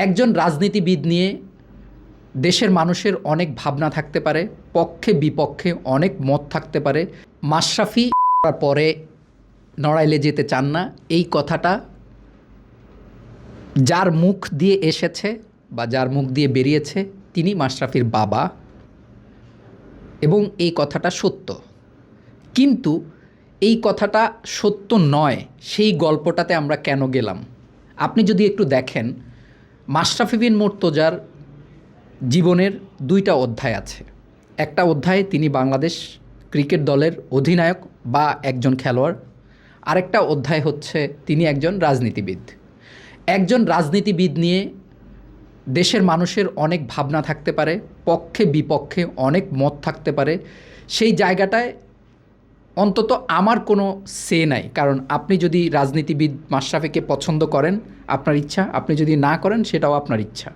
একজন রাজনীতিবিদ নিয়ে দেশের মানুষের অনেক ভাবনা থাকতে পারে, পক্ষে বিপক্ষে অনেক মত থাকতে পারে। মাশরাফি পরে নড়াইলে যেতে চান না, এই কথাটা যার মুখ দিয়ে এসেছে বা যার মুখ দিয়ে বেরিয়েছে তিনি মাশরাফির বাবা, এবং এই কথাটা সত্য। কিন্তু এই কথাটা সত্য নয় সেই গল্পটাতে আমরা কেন গেলাম? আপনি যদি একটু দেখেন, মাশরাফি বিন মুর্তজার জীবনের দুইটা অধ্যায় আছে। একটা অধ্যায়ে তিনি বাংলাদেশ ক্রিকেট দলের অধিনায়ক বা একজন খেলোয়াড়, আরেকটা অধ্যায় হচ্ছে তিনি একজন রাজনীতিবিদ। একজন রাজনীতিবিদ নিয়ে দেশের মানুষের অনেক ভাবনা থাকতে পারে, পক্ষে বিপক্ষে অনেক মত থাকতে পারে। সেই জায়গাটায় অন্তত আমার কোনো সে নাই, কারণ আপনি যদি রাজনীতিবিদ মাশরাফিকে পছন্দ করেন আপনার ইচ্ছা, আপনি যদি না করেন সেটাও আপনার ইচ্ছা।